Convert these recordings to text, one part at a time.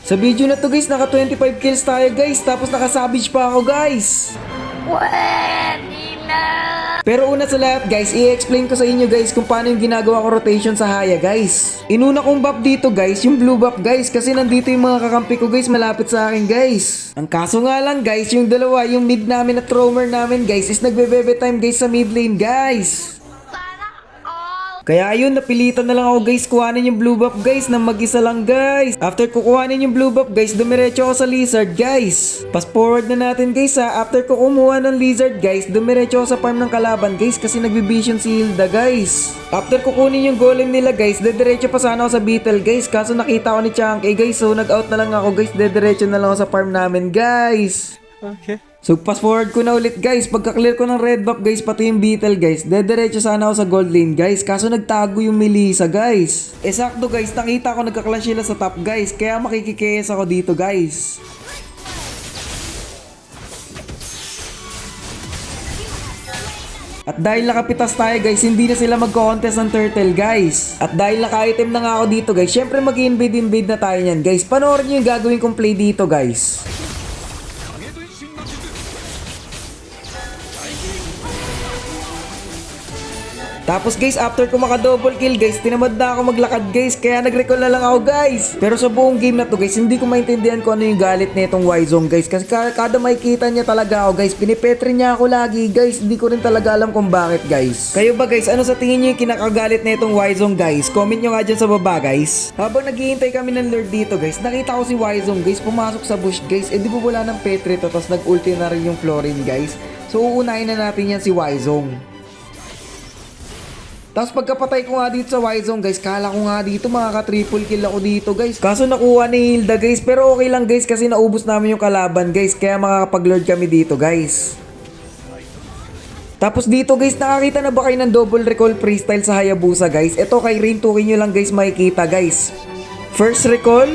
Sa video na to guys, naka 25 kills tayo guys, tapos naka savage pa ako guys. Pero una sa lahat guys, i-explain ko sa inyo guys kung paano yung ginagawa ko rotation sa Haya guys. Inuna kong buff dito guys, yung blue buff guys, kasi nandito yung mga kakampi ko guys malapit sa akin guys. Ang kaso nga lang guys, yung dalawa, yung mid namin at roamer namin guys is nagbebebe time guys sa mid lane guys. Kaya ayun, napilitan na lang ako guys kuhanin yung blue buff guys na mag-isa lang guys. After kukuhanin yung blue buff guys, dumiretso ako sa lizard guys. Fast forward na natin guys ha. After ko kumuha ng lizard guys, dumiretso ako sa farm ng kalaban guys kasi nagbibision si Hilda guys. After kukunin yung golem nila guys, dediretso pa sana ako sa beetle guys. Kaso nakita ko ni Chunky guys, so nag-out na lang ako guys. Dediretso na lang ako sa farm namin guys. Okay. So fast forward ko na ulit guys, pagka-clear ko ng red buff guys, pati yung beetle guys, dediretso sana ako sa gold lane guys, kaso nagtago yung Melissa guys. Sakto guys, nakita ko nagka-clash sila sa top guys, kaya makikikes ako dito guys. At dahil nakapitas tayo guys, hindi na sila mag-contest ng turtle guys. At dahil naka-item na nga ako dito guys, syempre mag-invade na tayo nyan guys. Panoorin nyo yung gagawin kong play dito guys. Tapos guys, after ko maka-double kill guys, tinamad na ako maglakad guys, kaya nag-recall na lang ako guys. Pero sa buong game na to guys, hindi ko maintindihan kung ano yung galit nitong Wyzong guys, kasi kada makikita niya talaga ako guys, pinipetre niya ako lagi guys, hindi ko rin talaga alam kung bakit guys. Kayo ba guys, ano sa tingin niyo yung kinakagalit nitong Wyzong guys? Comment nyo nga dyan sa baba guys. Habang naghihintay kami ng lord dito guys, nakita ko si Wyzong guys, pumasok sa bush guys, di ba wala ng petre to, tapos nag-ulti na rin yung Florin guys. So uunahin na natin yan si Wyzong. Tapos pagkapatay ko nga dito sa Wyzong guys, kala ko nga dito makaka-triple kill ako dito guys. Kaso nakuha ni Hilda guys, pero okay lang guys kasi naubos namin yung kalaban guys, kaya makakapag-lord kami dito guys. Tapos dito guys, nakakita na ba kayo ng double recall freestyle sa Hayabusa guys? Ito kay Rain, tukin nyo lang guys makikita guys. First recall.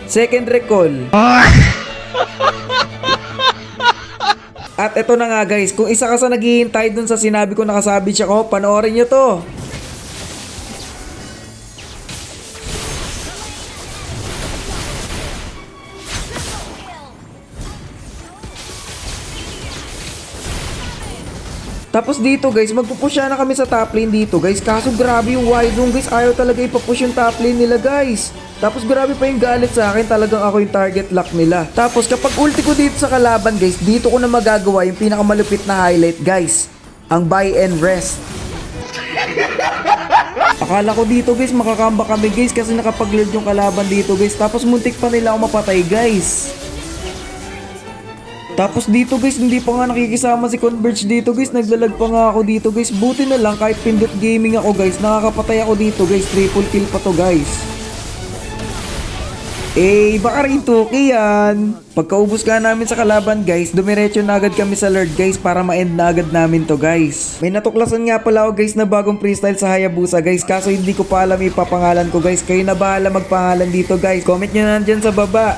Second recall. At eto na nga guys, kung isa ka sa naghihintay dun sa sinabi ko nakasabit ako, panoorin nyo to. Tapos dito guys, magpupusya na kami sa top lane dito guys. Kaso grabe yung Wyzong guys, ayaw talaga ipapush yung top lane nila guys. Tapos grabe pa yung galit sa akin, talagang ako yung target lock nila. Tapos kapag ulti ko dito sa kalaban guys, dito ko na magagawa yung pinakamalupit na highlight guys. Ang buy and rest. Akala ko dito guys, makakamba kami guys kasi nakapag-lord yung kalaban dito guys. Tapos muntik pa nila ako mapatay guys. Tapos dito guys, hindi pa nga nakikisama si Converge dito guys, naglalag pa nga ako dito guys. Buti na lang kahit pindot gaming ako guys, nakakapatay ako dito guys, triple kill pa to guys. Baka rin 2K yan. Pagkaubos ka namin sa kalaban guys, dumiretso na agad kami sa lord guys para ma-end na agad namin to guys. May natuklasan nga pala ako guys na bagong freestyle sa Hayabusa guys, kaso hindi ko pa alam ipapangalan ko guys. Kayo na bahala magpangalan dito guys, comment nyo na dyan sa baba.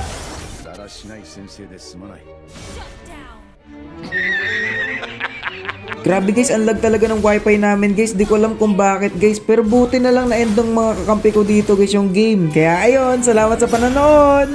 Grabe guys, ang lag talaga ng wifi namin guys. Di ko alam kung bakit guys, pero buti na lang na end ng mga kakampi ko dito guys yung game. Kaya ayun, salamat sa panonood.